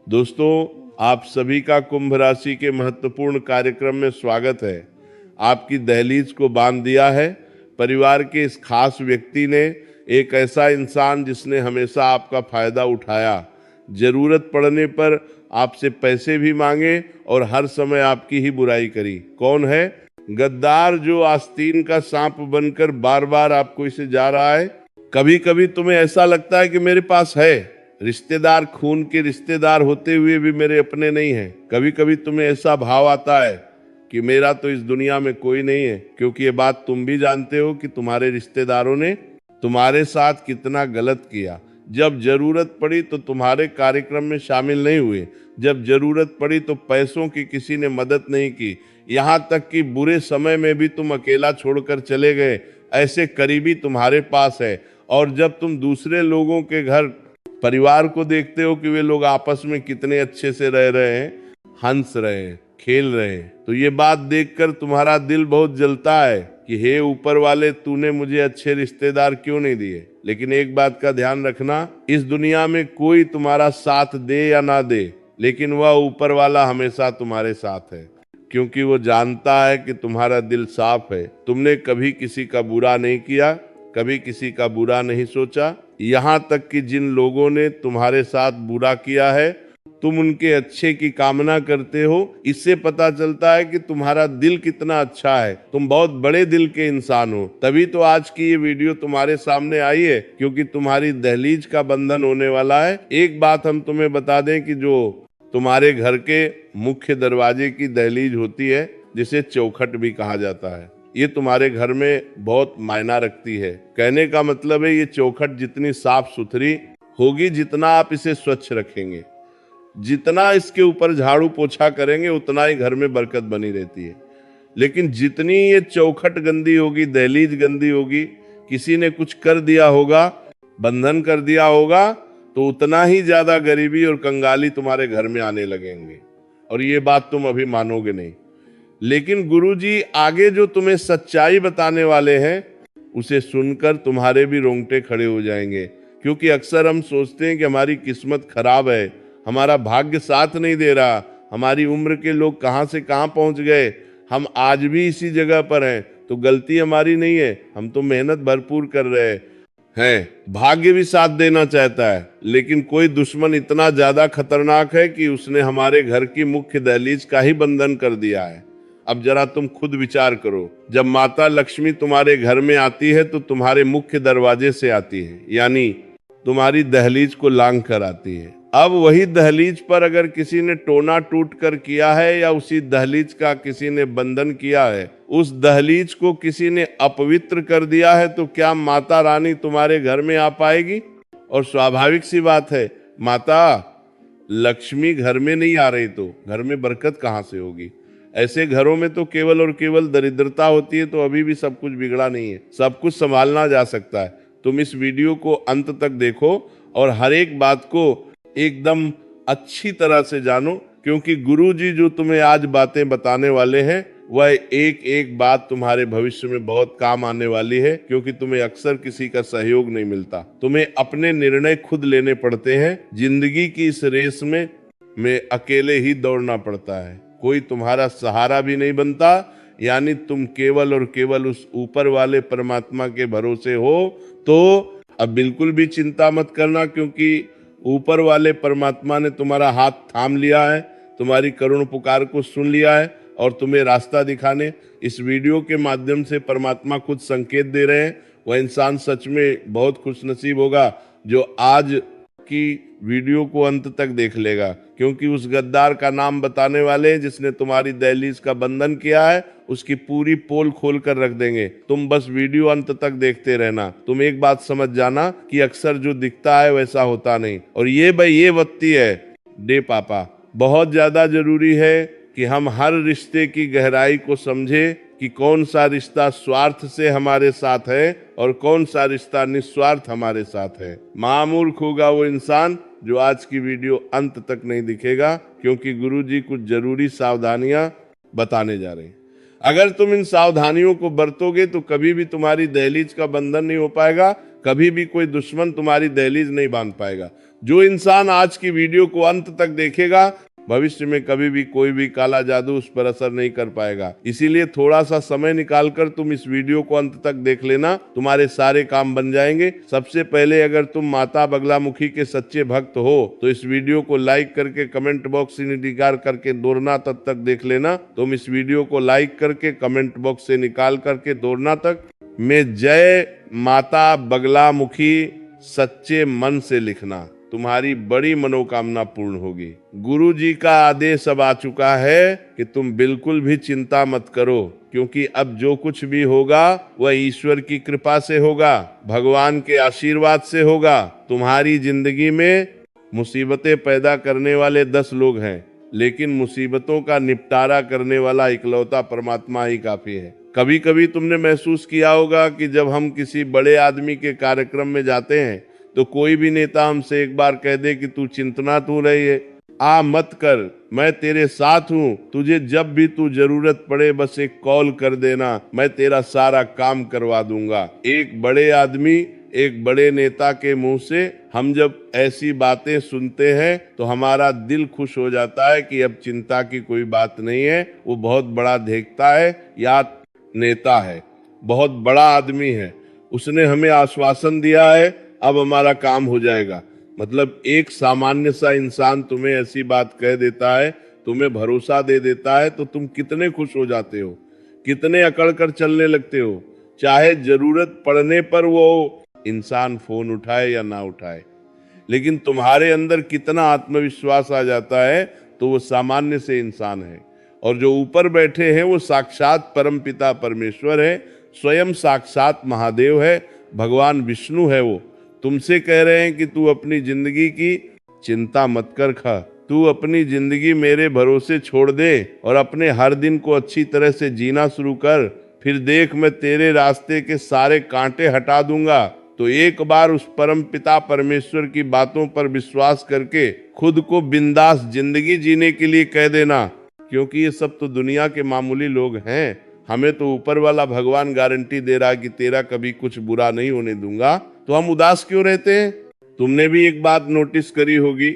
दोस्तों, आप सभी का कुंभ राशि के महत्वपूर्ण कार्यक्रम में स्वागत है। आपकी दहलीज को बांध दिया है परिवार के इस खास व्यक्ति ने, एक ऐसा इंसान जिसने हमेशा आपका फायदा उठाया, जरूरत पड़ने पर आपसे पैसे भी मांगे और हर समय आपकी ही बुराई करी। कौन है? गद्दार, जो आस्तीन का सांप बनकर बार बार आपको इसे जा रहा है। कभी कभी तुम्हें ऐसा लगता है कि मेरे पास है रिश्तेदार, खून के रिश्तेदार होते हुए भी मेरे अपने नहीं हैं। कभी कभी तुम्हें ऐसा भाव आता है कि मेरा तो इस दुनिया में कोई नहीं है, क्योंकि ये बात तुम भी जानते हो कि तुम्हारे रिश्तेदारों ने तुम्हारे साथ कितना गलत किया। जब जरूरत पड़ी तो तुम्हारे कार्यक्रम में शामिल नहीं हुए, जब जरूरत पड़ी तो पैसों की किसी ने मदद नहीं की, यहाँ तक कि बुरे समय में भी तुम अकेला छोड़कर चले गए। ऐसे करीबी तुम्हारे पास है। और जब तुम दूसरे लोगों के घर परिवार को देखते हो कि वे लोग आपस में कितने अच्छे से रह रहे हैं, हंस रहे हैं, खेल रहे हैं, तो ये बात देखकर तुम्हारा दिल बहुत जलता है कि हे ऊपर वाले, तूने मुझे अच्छे रिश्तेदार क्यों नहीं दिए। लेकिन एक बात का ध्यान रखना, इस दुनिया में कोई तुम्हारा साथ दे या ना दे, लेकिन वह ऊपर वाला हमेशा तुम्हारे साथ है, क्योंकि वो जानता है कि तुम्हारा दिल साफ है। तुमने कभी किसी का बुरा नहीं किया, कभी किसी का बुरा नहीं सोचा। यहाँ तक कि जिन लोगों ने तुम्हारे साथ बुरा किया है, तुम उनके अच्छे की कामना करते हो। इससे पता चलता है कि तुम्हारा दिल कितना अच्छा है, तुम बहुत बड़े दिल के इंसान हो। तभी तो आज की ये वीडियो तुम्हारे सामने आई है, क्योंकि तुम्हारी दहलीज का बंधन होने वाला है। एक बात हम तुम्हें बता दें कि जो तुम्हारे घर के मुख्य दरवाजे की दहलीज होती है, जिसे चौखट भी कहा जाता है, ये तुम्हारे घर में बहुत मायना रखती है। कहने का मतलब है, ये चौखट जितनी साफ सुथरी होगी, जितना आप इसे स्वच्छ रखेंगे, जितना इसके ऊपर झाड़ू पोछा करेंगे, उतना ही घर में बरकत बनी रहती है। लेकिन जितनी ये चौखट गंदी होगी, दहलीज गंदी होगी, किसी ने कुछ कर दिया होगा, बंधन कर दिया होगा, तो उतना ही ज्यादा गरीबी और कंगाली तुम्हारे घर में आने लगेंगे। और ये बात तुम अभी मानोगे नहीं, लेकिन गुरुजी आगे जो तुम्हें सच्चाई बताने वाले हैं, उसे सुनकर तुम्हारे भी रोंगटे खड़े हो जाएंगे। क्योंकि अक्सर हम सोचते हैं कि हमारी किस्मत खराब है, हमारा भाग्य साथ नहीं दे रहा, हमारी उम्र के लोग कहाँ से कहाँ पहुंच गए, हम आज भी इसी जगह पर हैं। तो गलती हमारी नहीं है, हम तो मेहनत भरपूर कर रहे हैं। भाग्य भी साथ देना चाहता है, लेकिन कोई दुश्मन इतना ज्यादा खतरनाक है कि उसने हमारे घर की मुख्य दहलीज का ही बंधन कर दिया है। अब जरा तुम खुद विचार करो, जब माता लक्ष्मी तुम्हारे घर में आती है तो तुम्हारे मुख्य दरवाजे से आती है, यानी तुम्हारी दहलीज को लांघ कर आती है। अब वही दहलीज पर अगर किसी ने टोना टूट कर किया है, या उसी दहलीज का किसी ने बंधन किया है, उस दहलीज को किसी ने अपवित्र कर दिया है, तो क्या माता रानी तुम्हारे घर में आ पाएगी? और स्वाभाविक सी बात है, माता लक्ष्मी घर में नहीं आ रही तो घर में बरकत कहाँ से होगी? ऐसे घरों में तो केवल और केवल दरिद्रता होती है। तो अभी भी सब कुछ बिगड़ा नहीं है, सब कुछ संभालना जा सकता है। तुम इस वीडियो को अंत तक देखो और हर एक बात को एकदम अच्छी तरह से जानो, क्योंकि गुरुजी जो तुम्हें आज बातें बताने वाले हैं, वह एक एक बात तुम्हारे भविष्य में बहुत काम आने वाली है। क्योंकि तुम्हें अक्सर किसी का सहयोग नहीं मिलता, तुम्हें अपने निर्णय खुद लेने पड़ते हैं। जिंदगी की इस रेस में अकेले ही दौड़ना पड़ता है, कोई तुम्हारा सहारा भी नहीं बनता। यानी तुम केवल और केवल उस ऊपर वाले परमात्मा के भरोसे हो। तो अब बिल्कुल भी चिंता मत करना, क्योंकि ऊपर वाले परमात्मा ने तुम्हारा हाथ थाम लिया है, तुम्हारी करुण पुकार को सुन लिया है और तुम्हें रास्ता दिखाने इस वीडियो के माध्यम से परमात्मा खुद संकेत दे रहे हैं। वह इंसान सच में बहुत खुशनसीब होगा जो आज की वीडियो को अंत तक देख लेगा, क्योंकि उस गद्दार का नाम बताने वाले जिसने तुम्हारी दहलीज का बंधन किया है, उसकी पूरी पोल खोल कर रख देंगे। तुम बस वीडियो अंत तक देखते रहना। तुम एक बात समझ जाना कि अक्सर जो दिखता है वैसा होता नहीं। और ये भाई ये वत्ती है डे पापा, बहुत ज्यादा जरूरी है कि हम हर रिश्ते की गहराई को समझे कि कौन सा रिश्ता स्वार्थ से हमारे साथ है और कौन सा रिश्ता निस्वार्थ हमारे साथ है। महामूर्ख होगा वो इंसान जो आज की वीडियो अंत तक नहीं दिखेगा, क्योंकि गुरुजी कुछ जरूरी सावधानियां बताने जा रहे हैं। अगर तुम इन सावधानियों को बरतोगे तो कभी भी तुम्हारी दहलीज का बंधन नहीं हो पाएगा, कभी भी कोई दुश्मन तुम्हारी दहलीज नहीं बांध पाएगा। जो इंसान आज की वीडियो को अंत तक देखेगा, भविष्य में कभी भी कोई भी काला जादू उस पर असर नहीं कर पाएगा। इसीलिए थोड़ा सा समय निकालकर तुम इस वीडियो को अंत तक देख लेना, तुम्हारे सारे काम बन जाएंगे। सबसे पहले अगर तुम माता बगलामुखी के सच्चे भक्त हो तो इस वीडियो को लाइक करके कमेंट बॉक्स से निकाल करके दोरना तक देख लेना। तुम इस वीडियो को लाइक करके कमेंट बॉक्स से निकाल करके दोरना तक में जय माता बगलामुखी सच्चे मन से लिखना, तुम्हारी बड़ी मनोकामना पूर्ण होगी। गुरु जी का आदेश अब आ चुका है कि तुम बिल्कुल भी चिंता मत करो, क्योंकि अब जो कुछ भी होगा वह ईश्वर की कृपा से होगा, भगवान के आशीर्वाद से होगा। तुम्हारी जिंदगी में मुसीबतें पैदा करने वाले 10 लोग हैं, लेकिन मुसीबतों का निपटारा करने वाला इकलौता परमात्मा ही काफी है। कभी कभी तुमने महसूस किया होगा कि जब हम किसी बड़े आदमी के कार्यक्रम में जाते हैं तो कोई भी नेता हमसे एक बार कह दे कि तू चिंता तू रही है, आ मत कर, मैं तेरे साथ हूँ, तुझे जब भी तू जरूरत पड़े बस एक कॉल कर देना, मैं तेरा सारा काम करवा दूंगा। एक बड़े आदमी, एक बड़े नेता के मुंह से हम जब ऐसी बातें सुनते हैं तो हमारा दिल खुश हो जाता है कि अब चिंता की कोई बात नहीं है। वो बहुत बड़ा देखता है या नेता है, बहुत बड़ा आदमी है, उसने हमें आश्वासन दिया है, अब हमारा काम हो जाएगा। मतलब एक सामान्य सा इंसान तुम्हें ऐसी बात कह देता है, तुम्हें भरोसा दे देता है, तो तुम कितने खुश हो जाते हो, कितने अकड़ कर चलने लगते हो, चाहे जरूरत पड़ने पर वो इंसान फोन उठाए या ना उठाए। लेकिन तुम्हारे अंदर कितना आत्मविश्वास आ जाता है, तो वो सामान्य से इंसान है, और जो ऊपर बैठे हैं वो साक्षात परमपिता परमेश्वर है, स्वयं साक्षात महादेव है, भगवान विष्णु है। वो तुमसे कह रहे हैं कि तू अपनी जिंदगी की चिंता मत कर, तू अपनी जिंदगी मेरे भरोसे छोड़ दे और अपने हर दिन को अच्छी तरह से जीना शुरू कर, फिर देख मैं तेरे रास्ते के सारे कांटे हटा दूंगा। तो एक बार उस परम पिता परमेश्वर की बातों पर विश्वास करके खुद को बिंदास जिंदगी जीने के लिए कह देना, क्योंकि ये सब तो दुनिया के मामूली लोग हैं। हमें तो ऊपर वाला भगवान गारंटी दे रहा है कि तेरा कभी कुछ बुरा नहीं होने दूंगा, तो हम उदास क्यों रहते हैं। तुमने भी एक बात नोटिस करी होगी,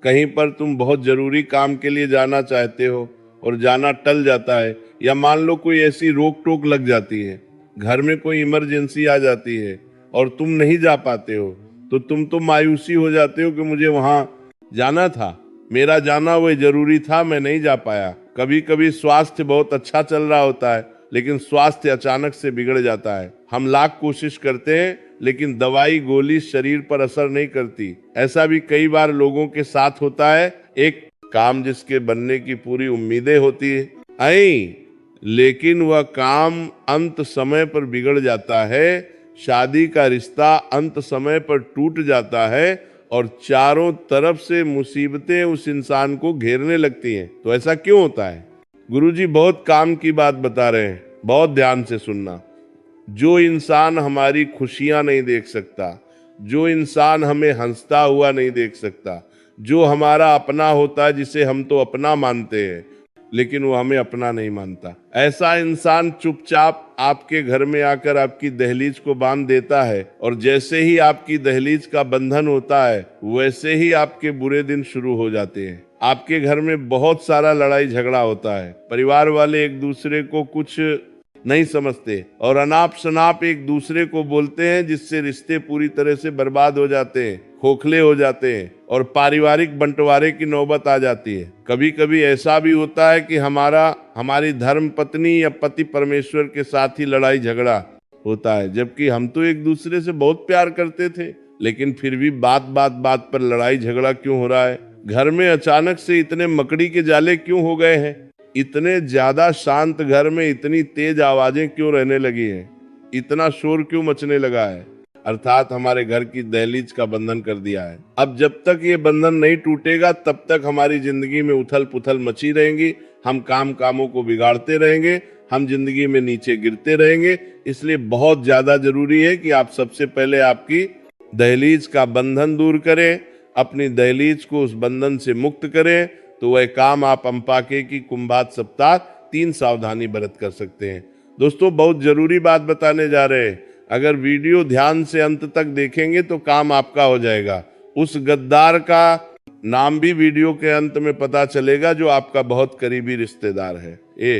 कहीं पर तुम बहुत जरूरी काम के लिए जाना चाहते हो और जाना टल जाता है, या मान लो कोई ऐसी रोक टोक लग जाती है, घर में कोई इमरजेंसी आ जाती है और तुम नहीं जा पाते हो, तो तुम तो मायूसी हो जाते हो कि मुझे वहां जाना था, मेरा जाना वह जरूरी था, मैं नहीं जा पाया। कभी कभी स्वास्थ्य बहुत अच्छा चल रहा होता है, लेकिन स्वास्थ्य अचानक से बिगड़ जाता है। हम लाख कोशिश करते हैं, लेकिन दवाई गोली शरीर पर असर नहीं करती। ऐसा भी कई बार लोगों के साथ होता है। एक काम जिसके बनने की पूरी उम्मीदें होती है, लेकिन वह काम अंत समय पर बिगड़ जाता है, शादी का रिश्ता अंत समय पर टूट जाता है और चारों तरफ से मुसीबतें उस इंसान को घेरने लगती हैं। तो ऐसा क्यों होता है? गुरुजी बहुत काम की बात बता रहे हैं, बहुत ध्यान से सुनना। जो इंसान हमारी खुशियां नहीं देख सकता, जो इंसान हमें हंसता हुआ नहीं देख सकता, जो हमारा अपना होता है, जिसे हम तो अपना मानते हैं लेकिन वो हमें अपना नहीं मानता, ऐसा इंसान चुपचाप आपके घर में आकर आपकी दहलीज को बांध देता है, और जैसे ही आपकी दहलीज का बंधन होता है वैसे ही आपके बुरे दिन शुरू हो जाते हैं। आपके घर में बहुत सारा लड़ाई झगड़ा होता है, परिवार वाले एक दूसरे को कुछ नहीं समझते और अनाप शनाप एक दूसरे को बोलते हैं, जिससे रिश्ते पूरी तरह से बर्बाद हो जाते हैं, खोखले हो जाते हैं और पारिवारिक बंटवारे की नौबत आ जाती है। कभी कभी ऐसा भी होता है कि हमारी धर्म पत्नी या पति परमेश्वर के साथ ही लड़ाई झगड़ा होता है, जबकि हम तो एक दूसरे से बहुत प्यार करते थे, लेकिन फिर भी बात पर लड़ाई झगड़ा क्यों हो रहा है? घर में अचानक से इतने मकड़ी के जाले क्यों हो गए हैं? इतने ज्यादा शांत घर में इतनी तेज आवाजें क्यों रहने लगी हैं? इतना शोर क्यों मचने लगा है? अर्थात हमारे घर की दहलीज का बंधन कर दिया है। अब जब तक ये बंधन नहीं टूटेगा तब तक हमारी जिंदगी में उथल पुथल मची रहेंगी, हम कामों को बिगाड़ते रहेंगे, हम जिंदगी में नीचे गिरते रहेंगे। इसलिए बहुत ज्यादा जरूरी है कि आप सबसे पहले आपकी दहलीज का बंधन दूर करें, अपनी दहलीज को उस बंधन से मुक्त करें, तो वह काम आप अंपाके की कुंभात सप्ताह 3 सावधानी बरत कर सकते हैं। दोस्तों बहुत जरूरी बात बताने जा रहे हैं। अगर वीडियो ध्यान से अंत तक देखेंगे तो काम आपका हो जाएगा। उस गद्दार का नाम भी वीडियो के अंत में पता चलेगा जो आपका बहुत करीबी रिश्तेदार है। ये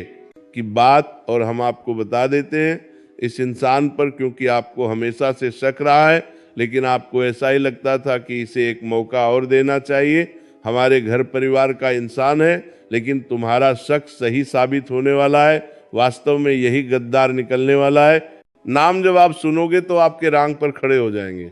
की बात और हम आपको बता देते हैं इस इंसान पर, क्योंकि आपको हमेशा से शक रहा है, लेकिन आपको ऐसा ही लगता था कि इसे एक मौका और देना चाहिए। हमारे घर परिवार का इंसान है, लेकिन तुम्हारा शक सही साबित होने वाला है। वास्तव में यही गद्दार निकलने वाला है। नाम जब आप सुनोगे तो आपके रांग पर खड़े हो जाएंगे।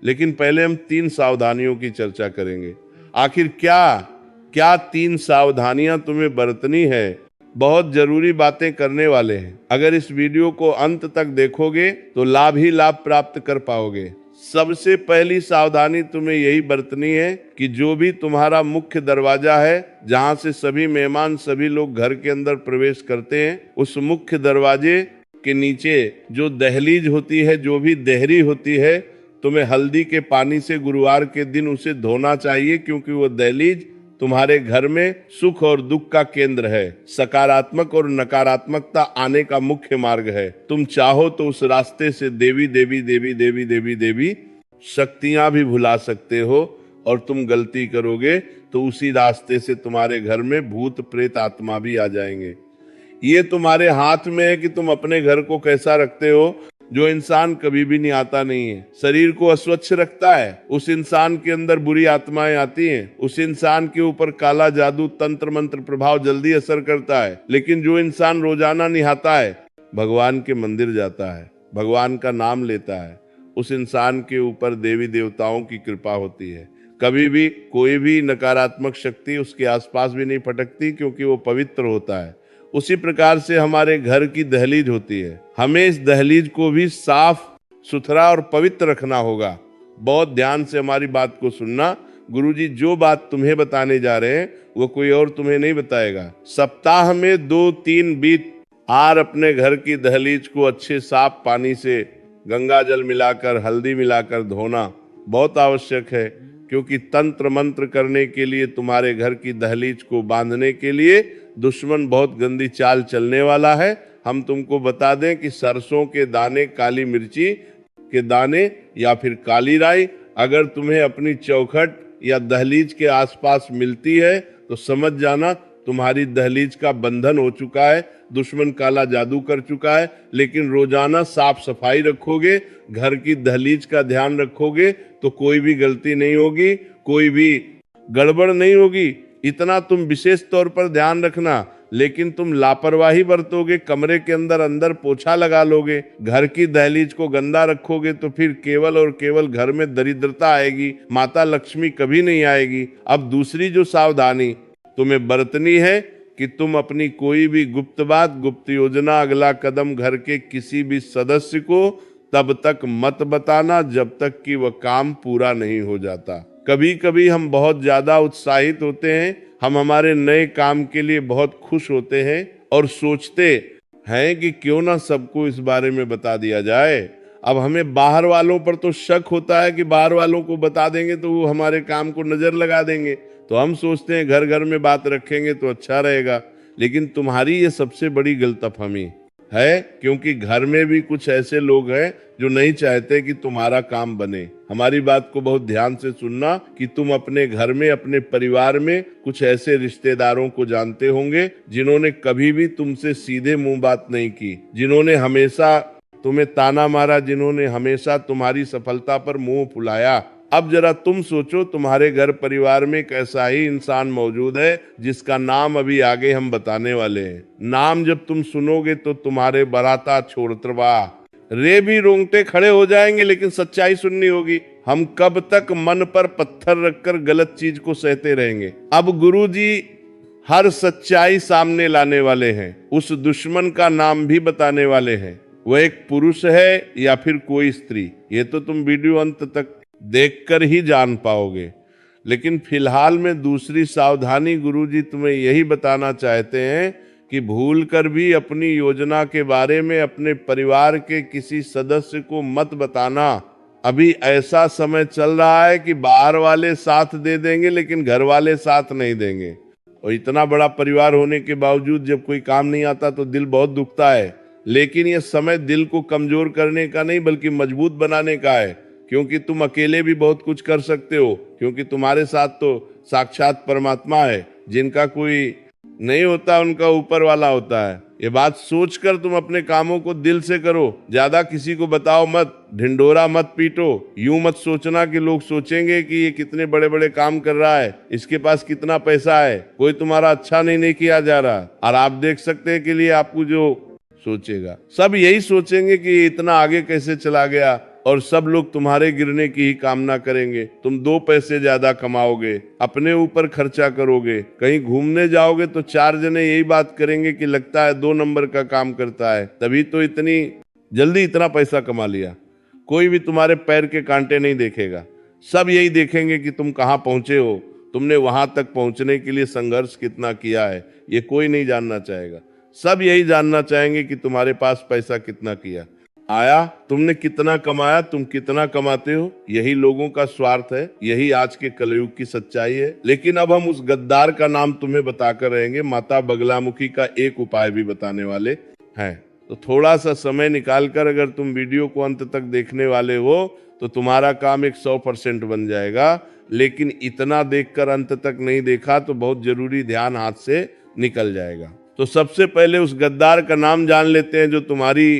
लेकिन पहले हम 3 सावधानियों की चर्चा करेंगे। आखिर क्या क्या 3 सावधानियां तुम्हें बरतनी है। बहुत जरूरी बातें करने वाले हैं। अगर इस वीडियो को अंत तक देखोगे तो लाभ ही लाभ प्राप्त कर पाओगे। सबसे पहली सावधानी तुम्हें यही बरतनी है कि जो भी तुम्हारा मुख्य दरवाजा है, जहां से सभी मेहमान, सभी लोग घर के अंदर प्रवेश करते हैं, उस मुख्य दरवाजे के नीचे जो दहलीज होती है, जो भी देहरी होती है, तुम्हें हल्दी के पानी से गुरुवार के दिन उसे धोना चाहिए, क्योंकि वो दहलीज तुम्हारे घर में सुख और दुख का केंद्र है। सकारात्मक और नकारात्मकता आने का मुख्य मार्ग है। तुम चाहो तो उस रास्ते से देवी देवी देवी देवी देवी देवी शक्तियां भी भुला सकते हो, और तुम गलती करोगे तो उसी रास्ते से तुम्हारे घर में भूत प्रेत आत्मा भी आ जाएंगे। ये तुम्हारे हाथ में है कि तुम अपने घर को कैसा रखते हो। जो इंसान कभी भी नहीं आता नहीं है, शरीर को अस्वच्छ रखता है, उस इंसान के अंदर बुरी आत्माएं आती हैं। उस इंसान के ऊपर काला जादू, तंत्र मंत्र प्रभाव जल्दी असर करता है। लेकिन जो इंसान रोजाना नहाता है, भगवान के मंदिर जाता है, भगवान का नाम लेता है, उस इंसान के ऊपर देवी देवताओं की कृपा होती है। कभी भी कोई भी नकारात्मक शक्ति उसके आसपास भी नहीं फटकती, क्योंकि वो पवित्र होता है। उसी प्रकार से हमारे घर की दहलीज होती है। हमें इस दहलीज को भी साफ सुथरा और पवित्र रखना होगा। बहुत ध्यान से हमारी बात को सुनना। गुरुजी जो बात तुम्हें बताने जा रहे हैं वो कोई और तुम्हें नहीं बताएगा। सप्ताह में 2-3 बीत आर अपने घर की दहलीज को अच्छे साफ पानी से गंगा जल मिलाकर, हल्दी मिलाकर धोना बहुत आवश्यक है, क्योंकि तंत्र मंत्र करने के लिए, तुम्हारे घर की दहलीज को बांधने के लिए दुश्मन बहुत गंदी चाल चलने वाला है। हम तुमको बता दें कि सरसों के दाने, काली मिर्ची के दाने या फिर काली राई अगर तुम्हें अपनी चौखट या दहलीज के आसपास मिलती है तो समझ जाना तुम्हारी दहलीज का बंधन हो चुका है, दुश्मन काला जादू कर चुका है। लेकिन रोजाना साफ सफाई रखोगे, घर की दहलीज का ध्यान रखोगे तो कोई भी गलती नहीं होगी, कोई भी गड़बड़ नहीं होगी। इतना तुम विशेष तौर पर ध्यान रखना। लेकिन तुम लापरवाही बरतोगे, कमरे के अंदर पोछा लगा लोगे, घर की दहलीज को गंदा रखोगे, तो फिर केवल और केवल घर में दरिद्रता आएगी, माता लक्ष्मी कभी नहीं आएगी। अब दूसरी जो सावधानी तुम्हें बरतनी है कि तुम अपनी कोई भी गुप्त बात, गुप्त योजना, अगला कदम घर के किसी भी सदस्य को तब तक मत बताना जब तक कि वह काम पूरा नहीं हो जाता। कभी कभी हम बहुत ज्यादा उत्साहित होते हैं, हम हमारे नए काम के लिए बहुत खुश होते हैं और सोचते हैं कि क्यों ना सबको इस बारे में बता दिया जाए। अब हमें बाहर वालों पर तो शक होता है कि बाहर वालों को बता देंगे तो वो हमारे काम को नजर लगा देंगे, तो हम सोचते हैं घर घर में बात रखेंगे तो अच्छा रहेगा। लेकिन तुम्हारी ये सबसे बड़ी गलतफहमी है, क्योंकि घर में भी कुछ ऐसे लोग हैं जो नहीं चाहते कि तुम्हारा काम बने। हमारी बात को बहुत ध्यान से सुनना कि तुम अपने घर में, अपने परिवार में कुछ ऐसे रिश्तेदारों को जानते होंगे जिन्होंने कभी भी तुमसे सीधे मुंह बात नहीं की, जिन्होंने हमेशा तुम्हें ताना मारा, जिन्होंने हमेशा तुम्हारी सफलता पर मुंह फुलाया। अब जरा तुम सोचो, तुम्हारे घर परिवार में एक ऐसा ही इंसान मौजूद है जिसका नाम अभी आगे हम बताने वाले हैं। नाम जब तुम सुनोगे तो तुम्हारे बराता छोड़तरवा रे भी रोंगटे खड़े हो जाएंगे, लेकिन सच्चाई सुननी होगी। हम कब तक मन पर पत्थर रखकर गलत चीज को सहते रहेंगे। अब गुरुजी हर सच्चाई सामने लाने वाले हैं, उस दुश्मन का नाम भी बताने वाले हैं। वह एक पुरुष है या फिर कोई स्त्री, ये तो तुम वीडियो अंत तक देखकर ही जान पाओगे। लेकिन फिलहाल में दूसरी सावधानी गुरुजी तुम्हें यही बताना चाहते हैं कि भूल कर भी अपनी योजना के बारे में अपने परिवार के किसी सदस्य को मत बताना। अभी ऐसा समय चल रहा है कि बाहर वाले साथ दे देंगे लेकिन घर वाले साथ नहीं देंगे। और इतना बड़ा परिवार होने के बावजूद जब कोई काम नहीं आता तो दिल बहुत दुखता है। लेकिन ये समय दिल को कमजोर करने का नहीं बल्कि मजबूत बनाने का है, क्योंकि तुम अकेले भी बहुत कुछ कर सकते हो, क्योंकि तुम्हारे साथ तो साक्षात परमात्मा है। जिनका कोई नहीं होता उनका ऊपर वाला होता है। ये बात सोचकर तुम अपने कामों को दिल से करो, ज्यादा किसी को बताओ मत, ढिंढोरा मत पीटो। यूं मत सोचना कि लोग सोचेंगे कि ये कितने बड़े बड़े काम कर रहा है, इसके पास कितना पैसा है। कोई तुम्हारा अच्छा नहीं किया जा रहा, और आप देख सकते हैं के लिए आपको जो सोचेगा, सब यही सोचेंगे कि ये इतना आगे कैसे चला गया, और सब लोग तुम्हारे गिरने की ही कामना करेंगे। तुम 2 पैसे ज्यादा कमाओगे, अपने ऊपर खर्चा करोगे, कहीं घूमने जाओगे तो 4 जने यही बात करेंगे कि लगता है 2 नंबर का काम करता है, तभी तो इतनी जल्दी इतना पैसा कमा लिया। कोई भी तुम्हारे पैर के कांटे नहीं देखेगा, सब यही देखेंगे कि तुम कहाँ पहुंचे हो, तुमने वहां तक पहुंचने के लिए संघर्ष कितना किया है। ये कोई नहीं जानना चाहेगा, सब यही जानना चाहेंगे कि तुम्हारे पास पैसा कितना किया आया, तुमने कितना कमाया, तुम कितना कमाते हो। यही लोगों का स्वार्थ है, यही आज के कलयुग की सच्चाई है। लेकिन अब हम उस गद्दार का नाम तुम्हें बताकर रहेंगे, माता बगलामुखी का एक उपाय भी बताने वाले हैं। तो थोड़ा सा समय निकालकर अगर तुम वीडियो को अंत तक देखने वाले हो तो तुम्हारा काम 100% बन जाएगा। लेकिन इतना देखकर अंत तक नहीं देखा तो बहुत जरूरी ध्यान हाथ से निकल जाएगा। तो सबसे पहले उस गद्दार का नाम जान लेते हैं जो तुम्हारी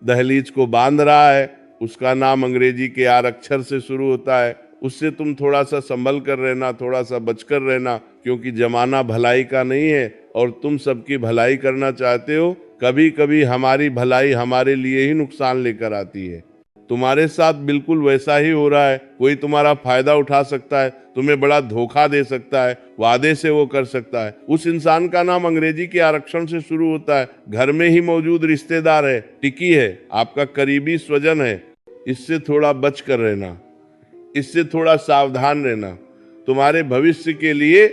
दहलीज को बांध रहा है। उसका नाम अंग्रेजी के आर अक्षर से शुरू होता है। उससे तुम थोड़ा सा संभल कर रहना, थोड़ा सा बचकर रहना, क्योंकि जमाना भलाई का नहीं है और तुम सबकी भलाई करना चाहते हो। कभी कभी हमारी भलाई हमारे लिए ही नुकसान लेकर आती है। तुम्हारे साथ बिल्कुल वैसा ही हो रहा है। कोई तुम्हारा फायदा उठा सकता है, तुम्हें बड़ा धोखा दे सकता है, वादे से वो कर सकता है। उस इंसान का नाम अंग्रेजी के आरक्षण से शुरू होता है। घर में ही मौजूद रिश्तेदार है, टिकी है, आपका करीबी स्वजन है। इससे थोड़ा बच कर रहना, इससे थोड़ा सावधान रहना। तुम्हारे भविष्य के लिए,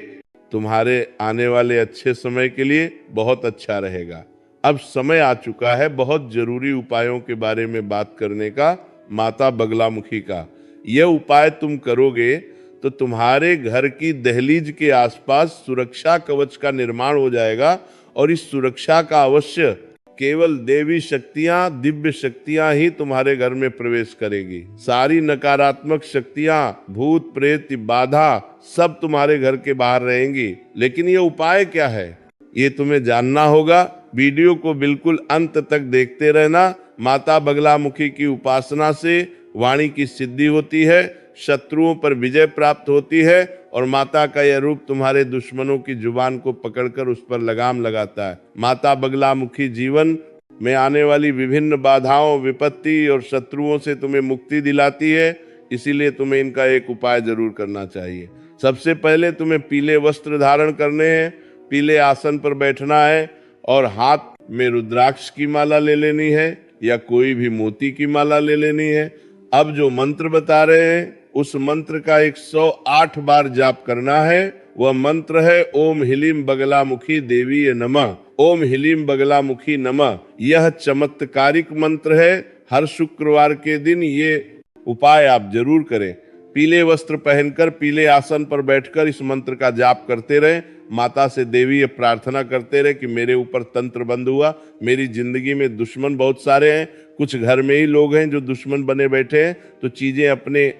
तुम्हारे आने वाले अच्छे समय के लिए बहुत अच्छा रहेगा। अब समय आ चुका है बहुत जरूरी उपायों के बारे में बात करने का, माता बगलामुखी का। यह उपाय तुम करोगे तो तुम्हारे घर की दहलीज के आसपास सुरक्षा कवच का निर्माण हो जाएगा, और इस सुरक्षा का अवश्य केवल देवी शक्तियां, दिव्य शक्तियां ही तुम्हारे घर में प्रवेश करेगी। सारी नकारात्मक शक्तियां, भूत प्रेत, बाधा सब तुम्हारे घर के बाहर रहेंगी। लेकिन ये उपाय क्या है ये तुम्हें जानना होगा। वीडियो को बिल्कुल अंत तक देखते रहना। माता बगलामुखी की उपासना से वाणी की सिद्धि होती है, शत्रुओं पर विजय प्राप्त होती है, और माता का यह रूप तुम्हारे दुश्मनों की जुबान को पकड़कर उस पर लगाम लगाता है। माता बगलामुखी जीवन में आने वाली विभिन्न बाधाओं, विपत्ति और शत्रुओं से तुम्हें मुक्ति दिलाती है। इसीलिए तुम्हें इनका एक उपाय जरूर करना चाहिए। सबसे पहले तुम्हें पीले वस्त्र धारण करने हैं, पीले आसन पर बैठना है, और हाथ में रुद्राक्ष की माला ले लेनी है या कोई भी मोती की माला ले लेनी है। अब जो मंत्र बता रहे हैं उस मंत्र का 108 बार जाप करना है। वह मंत्र है ओम ह्लीं बगलामुखी देवी नमः। ओम ह्लीं बगलामुखी नमः। यह चमत्कारिक मंत्र है। हर शुक्रवार के दिन ये उपाय आप जरूर करें। पीले वस्त्र पहनकर पीले आसन पर बैठकर इस मंत्र का जाप करते रहें। माता से देवी ये प्रार्थना करते रहे कि मेरे ऊपर तंत्र बंद हुआ, मेरी जिंदगी में दुश्मन बहुत सारे हैं, कुछ घर में ही लोग हैं जो दुश्मन बने बैठे हैं, तो चीजें अपने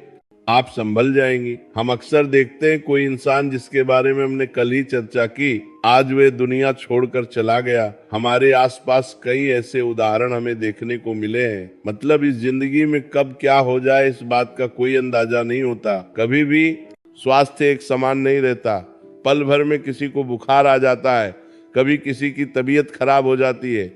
आप संभल जाएंगी। हम अक्सर देखते हैं कोई इंसान जिसके बारे में हमने कल ही चर्चा की, आज वे दुनिया छोड़कर चला गया। हमारे आसपास कई ऐसे उदाहरण हमें देखने को मिले हैं। मतलब इस जिंदगी में कब क्या हो जाए इस बात का कोई अंदाजा नहीं होता। कभी भी स्वास्थ्य एक समान नहीं रहता। पल भर में किसी को बुखार आ जाता है, कभी किसी की तबीयत खराब हो जाती है।